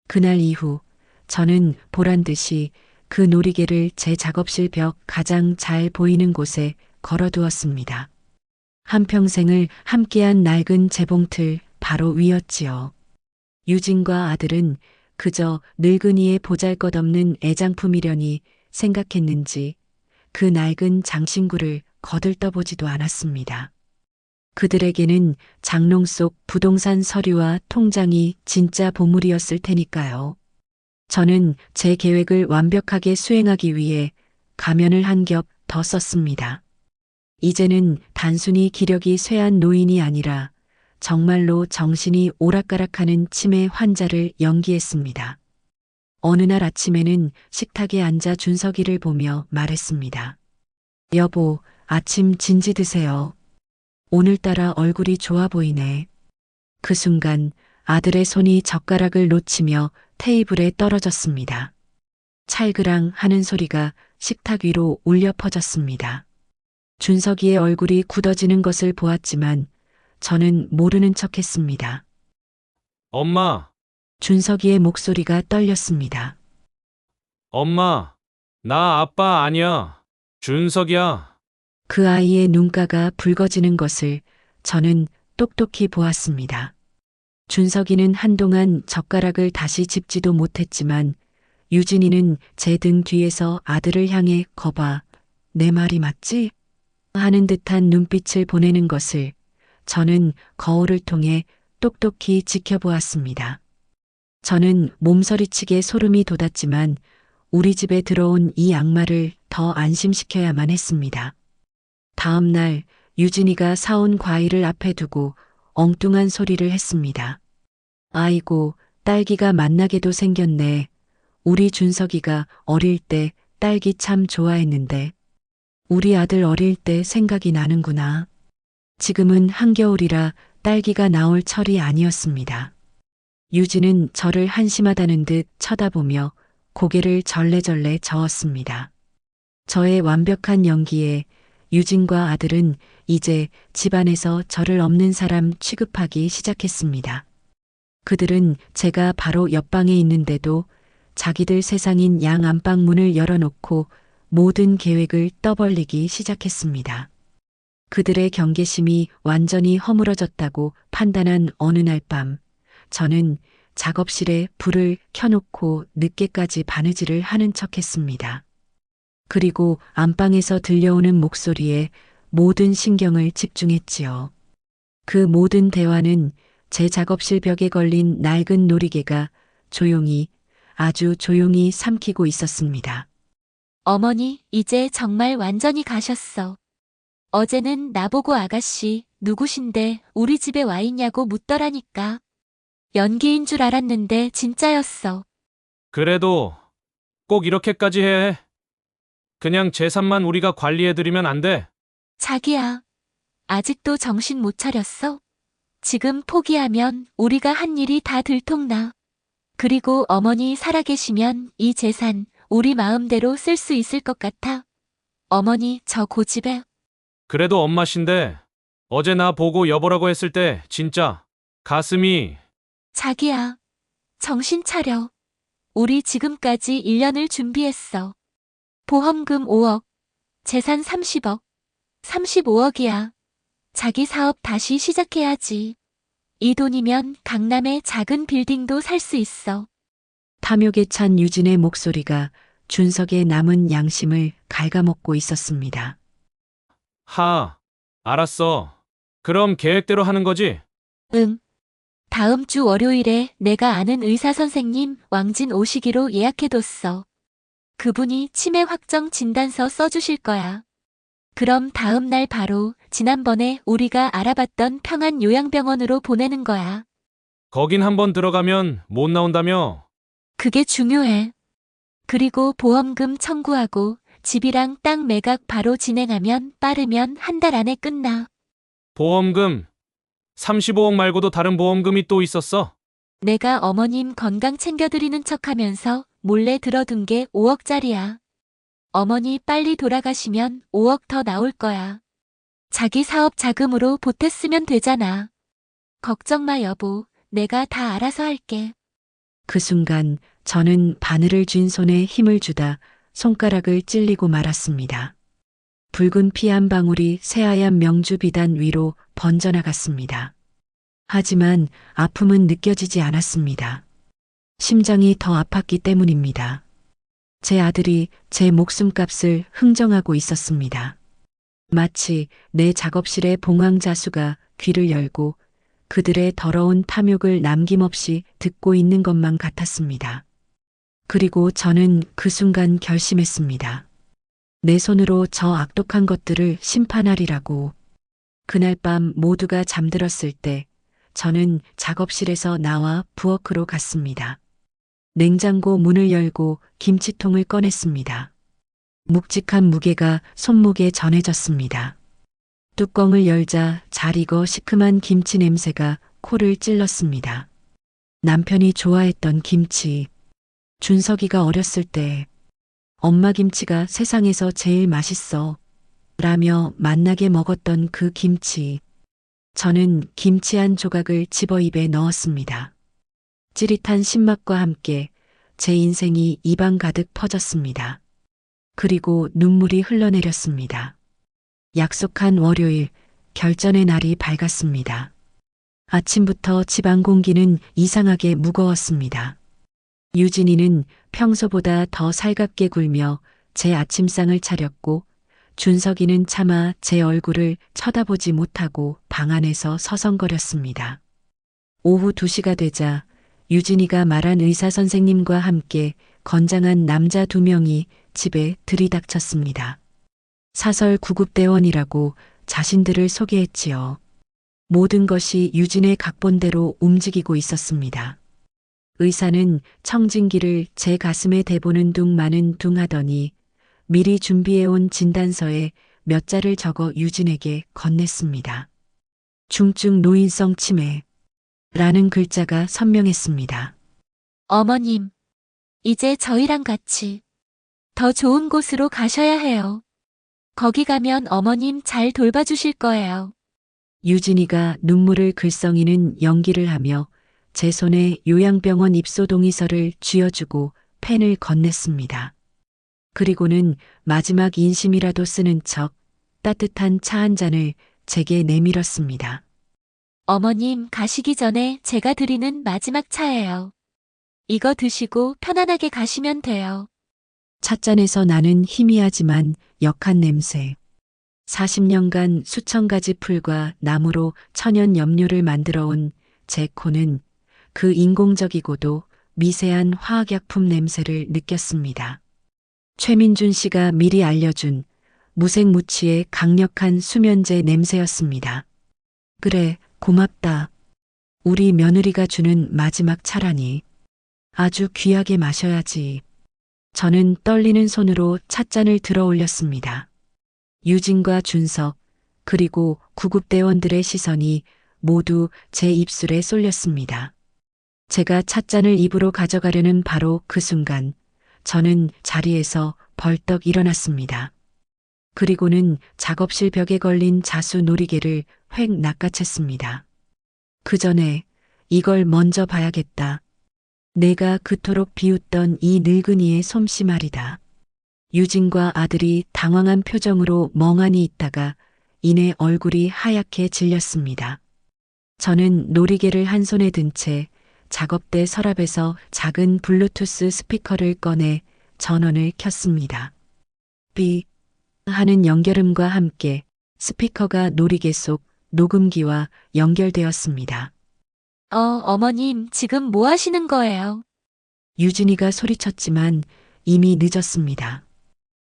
그날 이후 저는 보란 듯이 그 놀이개를 제 작업실 벽 가장 잘 보이는 곳에 걸어두었습니다. 한평생을 함께한 낡은 재봉틀 바로 위였지요. 유진과 아들은 그저 늙은이의 보잘것없는 애장품이려니 생각했는지 그 낡은 장신구를 거들떠보지도 않았습니다. 그들에게는 장롱 속 부동산 서류와 통장이 진짜 보물이었을 테니까요. 저는 제 계획을 완벽하게 수행하기 위해 가면을 한 겹 더 썼습니다. 이제는 단순히 기력이 쇠한 노인이 아니라 정말로 정신이 오락가락하는 치매 환자를 연기했습니다. 어느 날 아침에는 식탁에 앉아 준석이를 보며 말했습니다. 여보, 아침 진지 드세요. 오늘따라 얼굴이 좋아 보이네. 그 순간 아들의 손이 젓가락을 놓치며 테이블에 떨어졌습니다. 찰그랑 하는 소리가 식탁 위로 울려 퍼졌습니다. 준석이의 얼굴이 굳어지는 것을 보았지만 저는 모르는 척했습니다. 엄마, 준석이의 목소리가 떨렸습니다. 엄마, 나 아빠 아니야. 준석이야. 그 아이의 눈가가 붉어지는 것을 저는 똑똑히 보았습니다. 준석이는 한동안 젓가락을 다시 짚지도 못했지만 유진이는 제 등 뒤에서 아들을 향해 거봐, 내 말이 맞지? 하는 듯한 눈빛을 보내는 것을 저는 거울을 통해 똑똑히 지켜보았습니다. 저는 몸서리치게 소름이 돋았지만 우리 집에 들어온 이 악마를 더 안심시켜야만 했습니다. 다음 날 유진이가 사온 과일을 앞에 두고 엉뚱한 소리를 했습니다. 아이고, 딸기가 맛나게도 생겼네. 우리 준석이가 어릴 때 딸기 참 좋아했는데. 우리 아들 어릴 때 생각이 나는구나. 지금은 한겨울이라 딸기가 나올 철이 아니었습니다. 유진은 저를 한심하다는 듯 쳐다보며 고개를 절레절레 저었습니다. 저의 완벽한 연기에 유진과 아들은 이제 집안에서 저를 없는 사람 취급하기 시작했습니다. 그들은 제가 바로 옆방에 있는데도 자기들 세상인 양 안방 문을 열어놓고 모든 계획을 떠벌리기 시작했습니다. 그들의 경계심이 완전히 허물어졌다고 판단한 어느 날 밤, 저는 작업실에 불을 켜놓고 늦게까지 바느질을 하는 척했습니다. 그리고 안방에서 들려오는 목소리에 모든 신경을 집중했지요. 그 모든 대화는 제 작업실 벽에 걸린 낡은 놀이개가 조용히, 아주 조용히 삼키고 있었습니다. 어머니, 이제 정말 완전히 가셨어. 어제는 나보고 아가씨, 누구신데 우리 집에 와 있냐고 묻더라니까. 연기인 줄 알았는데 진짜였어. 그래도 꼭 이렇게까지 해. 그냥 재산만 우리가 관리해드리면 안 돼? 자기야, 아직도 정신 못 차렸어? 지금 포기하면 우리가 한 일이 다 들통나. 그리고 어머니 살아계시면 이 재산 우리 마음대로 쓸 수 있을 것 같아. 어머니 저 고집에. 그래도 엄마신데 어제 나 보고 여보라고 했을 때 진짜 가슴이. 자기야, 정신 차려. 우리 지금까지 1년을 준비했어. 보험금 5억, 재산 30억, 35억이야. 자기 사업 다시 시작해야지. 이 돈이면 강남의 작은 빌딩도 살 수 있어. 탐욕에 찬 유진의 목소리가 준석의 남은 양심을 갉아먹고 있었습니다. 알았어. 그럼 계획대로 하는 거지? 응. 다음 주 월요일에 내가 아는 의사 선생님 왕진 오시기로 예약해뒀어. 그분이 치매 확정 진단서 써주실 거야. 그럼 다음 날 바로 지난번에 우리가 알아봤던 평안 요양병원으로 보내는 거야. 거긴 한번 들어가면 못 나온다며? 그게 중요해. 그리고 보험금 청구하고 집이랑 땅 매각 바로 진행하면 빠르면 한 달 안에 끝나. 보험금 35억 말고도 다른 보험금이 또 있었어? 내가 어머님 건강 챙겨드리는 척하면서 몰래 들어둔 게 5억짜리야. 어머니 빨리 돌아가시면 5억 더 나올 거야. 자기 사업 자금으로 보탰으면 되잖아. 걱정 마 여보, 내가 다 알아서 할게. 그 순간 저는 바늘을 쥔 손에 힘을 주다 손가락을 찔리고 말았습니다. 붉은 피 한 방울이 새하얀 명주 비단 위로 번져나갔습니다. 하지만 아픔은 느껴지지 않았습니다. 심장이 더 아팠기 때문입니다. 제 아들이 제 목숨값을 흥정하고 있었습니다. 마치 내 작업실의 봉황자수가 귀를 열고 그들의 더러운 탐욕을 남김없이 듣고 있는 것만 같았습니다. 그리고 저는 그 순간 결심했습니다. 내 손으로 저 악독한 것들을 심판하리라고. 그날 밤 모두가 잠들었을 때 저는 작업실에서 나와 부엌으로 갔습니다. 냉장고 문을 열고 김치통을 꺼냈습니다. 묵직한 무게가 손목에 전해졌습니다. 뚜껑을 열자 잘 익어 시큼한 김치 냄새가 코를 찔렀습니다. 남편이 좋아했던 김치. 준석이가 어렸을 때 엄마 김치가 세상에서 제일 맛있어 라며 맛나게 먹었던 그 김치. 저는 김치 한 조각을 집어 입에 넣었습니다. 찌릿한 신맛과 함께 제 인생이 입안 가득 퍼졌습니다. 그리고 눈물이 흘러내렸습니다. 약속한 월요일, 결전의 날이 밝았습니다. 아침부터 집안 공기는 이상하게 무거웠습니다. 유진이는 평소보다 더 살갑게 굴며 제 아침상을 차렸고 준석이는 차마 제 얼굴을 쳐다보지 못하고 방 안에서 서성거렸습니다. 오후 2시가 되자 유진이가 말한 의사 선생님과 함께 건장한 남자 2명이 집에 들이닥쳤습니다. 사설 구급대원이라고 자신들을 소개했지요. 모든 것이 유진의 각본대로 움직이고 있었습니다. 의사는 청진기를 제 가슴에 대보는 둥 마는 둥 하더니 미리 준비해온 진단서에 몇 자를 적어 유진에게 건넸습니다. 중증 노인성 치매라는 글자가 선명했습니다. 어머님, 이제 저희랑 같이 더 좋은 곳으로 가셔야 해요. 거기 가면 어머님 잘 돌봐주실 거예요. 유진이가 눈물을 글썽이는 연기를 하며 제 손에 요양병원 입소 동의서를 쥐어주고 펜을 건넸습니다. 그리고는 마지막 인심이라도 쓰는 척 따뜻한 차 한 잔을 제게 내밀었습니다. 어머님 가시기 전에 제가 드리는 마지막 차예요. 이거 드시고 편안하게 가시면 돼요. 찻잔에서 나는 희미하지만 역한 냄새. 40년간 수천 가지 풀과 나무로 천연 염료를 만들어 온 제 코는 그 인공적이고도 미세한 화학약품 냄새를 느꼈습니다. 최민준 씨가 미리 알려준 무색무취의 강력한 수면제 냄새였습니다. 그래, 고맙다. 우리 며느리가 주는 마지막 차라니. 아주 귀하게 마셔야지. 저는 떨리는 손으로 찻잔을 들어 올렸습니다. 유진과 준석, 그리고 구급대원들의 시선이 모두 제 입술에 쏠렸습니다. 제가 찻잔을 입으로 가져가려는 바로 그 순간, 저는 자리에서 벌떡 일어났습니다. 그리고는 작업실 벽에 걸린 자수 놀이개를 획 낚아챘습니다. 그 전에 이걸 먼저 봐야겠다. 내가 그토록 비웃던 이 늙은이의 솜씨 말이다. 유진과 아들이 당황한 표정으로 멍하니 있다가 이내 얼굴이 하얗게 질렸습니다. 저는 놀이개를 한 손에 든 채 작업대 서랍에서 작은 블루투스 스피커를 꺼내 전원을 켰습니다. 삐 하는 연결음과 함께 스피커가 놀이개 속 녹음기와 연결되었습니다. 어머님 지금 뭐 하시는 거예요? 유진이가 소리쳤지만 이미 늦었습니다.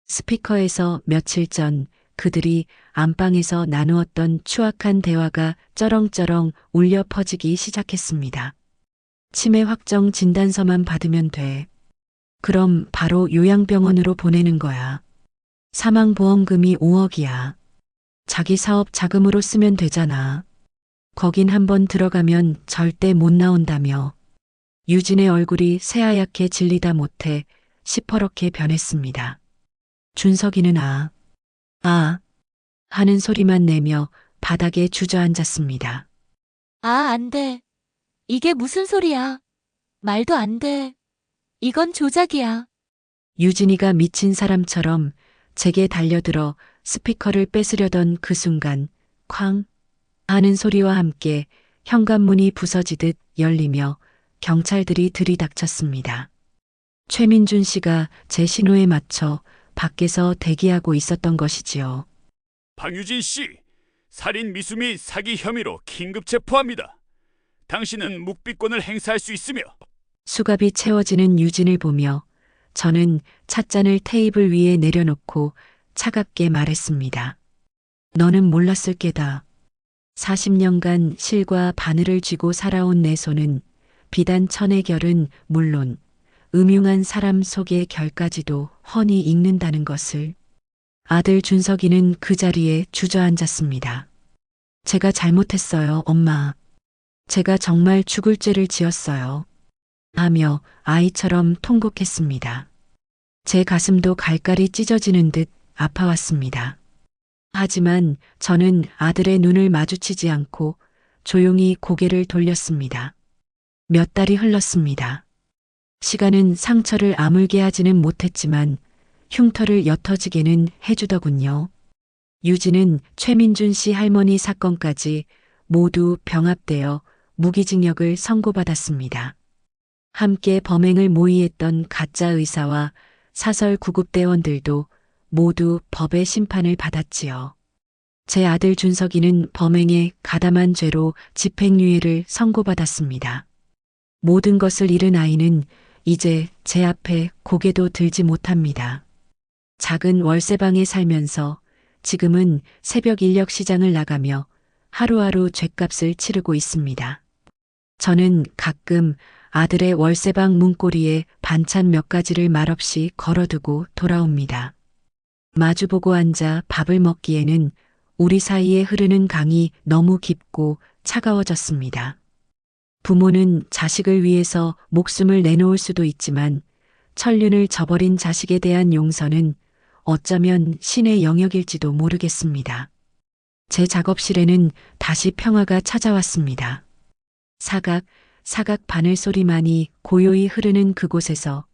스피커에서 며칠 전 그들이 안방에서 나누었던 추악한 대화가 쩌렁쩌렁 울려 퍼지기 시작했습니다. 치매 확정 진단서만 받으면 돼. 그럼 바로 요양병원으로 보내는 거야. 사망보험금이 5억이야. 자기 사업 자금으로 쓰면 되잖아. 거긴 한번 들어가면 절대 못 나온다며. 유진의 얼굴이 새하얗게 질리다 못해 시퍼렇게 변했습니다. 준석이는 아 하는 소리만 내며 바닥에 주저앉았습니다. 안 돼. 이게 무슨 소리야? 말도 안 돼. 이건 조작이야. 유진이가 미친 사람처럼 제게 달려들어 스피커를 뺏으려던 그 순간 쾅 하는 소리와 함께 현관문이 부서지듯 열리며 경찰들이 들이닥쳤습니다. 최민준 씨가 제 신호에 맞춰 밖에서 대기하고 있었던 것이지요. 박유진 씨, 살인 미수 및 사기 혐의로 긴급 체포합니다. 당신은 묵비권을 행사할 수 있으며 수갑이 채워지는 유진을 보며 저는 찻잔을 테이블 위에 내려놓고 차갑게 말했습니다. 너는 몰랐을 게다. 40년간 실과 바늘을 쥐고 살아온 내 손은 비단 천의 결은 물론 음흉한 사람 속의 결까지도 훤히 읽는다는 것을. 아들 준석이는 그 자리에 주저앉았습니다. 제가 잘못했어요, 엄마. 제가 정말 죽을 죄를 지었어요. 하며 아이처럼 통곡했습니다. 제 가슴도 갈갈이 찢어지는 듯 아파왔습니다. 하지만 저는 아들의 눈을 마주치지 않고 조용히 고개를 돌렸습니다. 몇 달이 흘렀습니다. 시간은 상처를 아물게 하지는 못했지만 흉터를 옅어지게는 해주더군요. 유진은 최민준 씨 할머니 사건까지 모두 병합되어 무기징역을 선고받았습니다. 함께 범행을 모의했던 가짜 의사와 사설 구급대원들도 모두 법의 심판을 받았지요. 제 아들 준석이는 범행에 가담한 죄로 집행유예를 선고받았습니다. 모든 것을 잃은 아이는 이제 제 앞에 고개도 들지 못합니다. 작은 월세방에 살면서 지금은 새벽 인력 시장을 나가며 하루하루 죗값을 치르고 있습니다. 저는 가끔 아들의 월세방 문고리에 반찬 몇 가지를 말없이 걸어두고 돌아옵니다. 마주보고 앉아 밥을 먹기에는 우리 사이에 흐르는 강이 너무 깊고 차가워졌습니다. 부모는 자식을 위해서 목숨을 내놓을 수도 있지만 천륜을 저버린 자식에 대한 용서는 어쩌면 신의 영역일지도 모르겠습니다. 제 작업실에는 다시 평화가 찾아왔습니다. 사각 바늘 소리만이 고요히 흐르는 그곳에서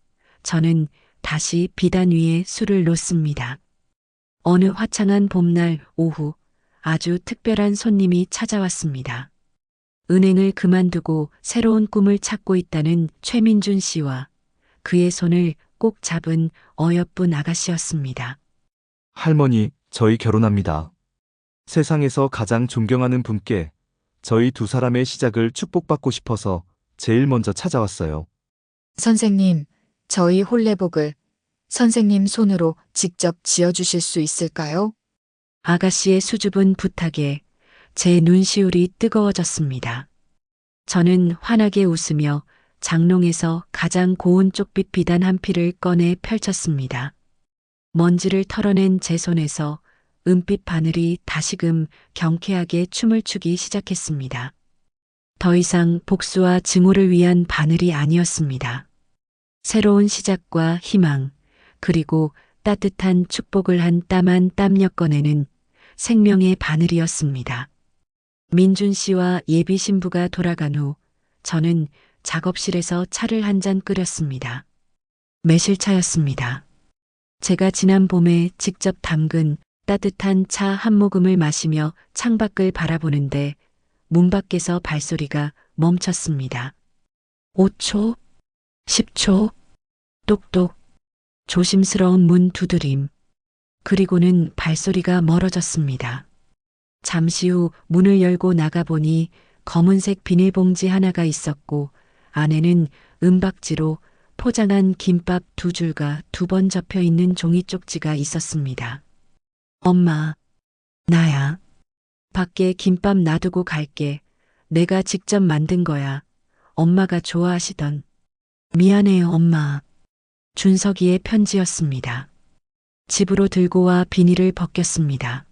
저는 다시 비단 위에 술을 놓습니다. 어느 화창한 봄날 오후 아주 특별한 손님이 찾아왔습니다. 은행을 그만두고 새로운 꿈을 찾고 있다는 최민준 씨와 그의 손을 꼭 잡은 어여쁜 아가씨였습니다. 할머니, 저희 결혼합니다. 세상에서 가장 존경하는 분께 저희 두 사람의 시작을 축복받고 싶어서 제일 먼저 찾아왔어요. 선생님, 저희 홀레복을 선생님 손으로 직접 지어주실 수 있을까요? 아가씨의 수줍은 부탁에 제 눈시울이 뜨거워졌습니다. 저는 환하게 웃으며 장롱에서 가장 고운 쪽빛 비단 한 필을 꺼내 펼쳤습니다. 먼지를 털어낸 제 손에서 은빛 바늘이 다시금 경쾌하게 춤을 추기 시작했습니다. 더 이상 복수와 증오를 위한 바늘이 아니었습니다. 새로운 시작과 희망, 그리고 따뜻한 축복을 한 땀 한 땀 엮어내는 생명의 바늘이었습니다. 민준 씨와 예비 신부가 돌아간 후 저는 작업실에서 차를 한 잔 끓였습니다. 매실차였습니다. 제가 지난 봄에 직접 담근 따뜻한 차 한 모금을 마시며 창밖을 바라보는데 문 밖에서 발소리가 멈췄습니다. 5초, 10초, 똑똑, 조심스러운 문 두드림, 그리고는 발소리가 멀어졌습니다. 잠시 후 문을 열고 나가보니 검은색 비닐봉지 하나가 있었고 안에는 은박지로 포장한 김밥 2줄과 2번 접혀 있는 종이 쪽지가 있었습니다. 엄마, 나야. 밖에 김밥 놔두고 갈게. 내가 직접 만든 거야. 엄마가 좋아하시던. 미안해요, 엄마. 준석이의 편지였습니다. 집으로 들고 와 비닐을 벗겼습니다.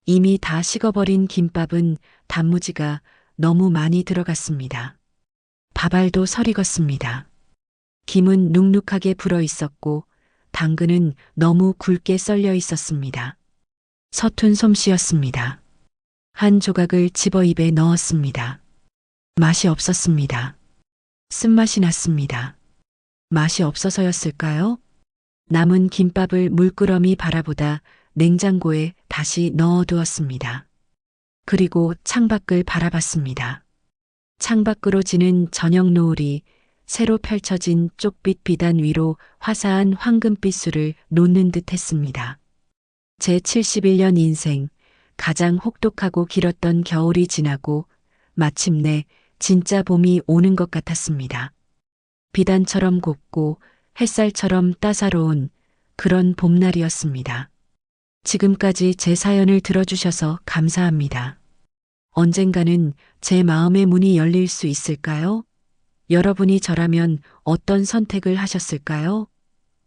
이미 다 식어버린 김밥은 단무지가 너무 많이 들어갔습니다. 밥알도 설익었습니다. 김은 눅눅하게 불어 있었고 당근은 너무 굵게 썰려 있었습니다. 서툰 솜씨였습니다. 한 조각을 집어 입에 넣었습니다. 맛이 없었습니다. 쓴맛이 났습니다. 맛이 없어서였을까요? 남은 김밥을 물끄러미 바라보다 냉장고에 다시 넣어두었습니다. 그리고 창밖을 바라봤습니다. 창밖으로 지는 저녁 노을이 새로 펼쳐진 쪽빛 비단 위로 화사한 황금빛술을 놓는 듯 했습니다. 제 71년 인생 가장 혹독하고 길었던 겨울이 지나고 마침내 진짜 봄이 오는 것 같았습니다. 비단처럼 곱고 햇살처럼 따사로운 그런 봄날이었습니다. 지금까지 제 사연을 들어주셔서 감사합니다. 언젠가는 제 마음의 문이 열릴 수 있을까요? 여러분이 저라면 어떤 선택을 하셨을까요?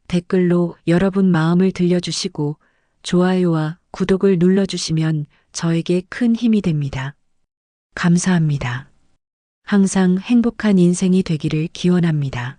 댓글로 여러분 마음을 들려주시고 좋아요와 구독을 눌러주시면 저에게 큰 힘이 됩니다. 감사합니다. 항상 행복한 인생이 되기를 기원합니다.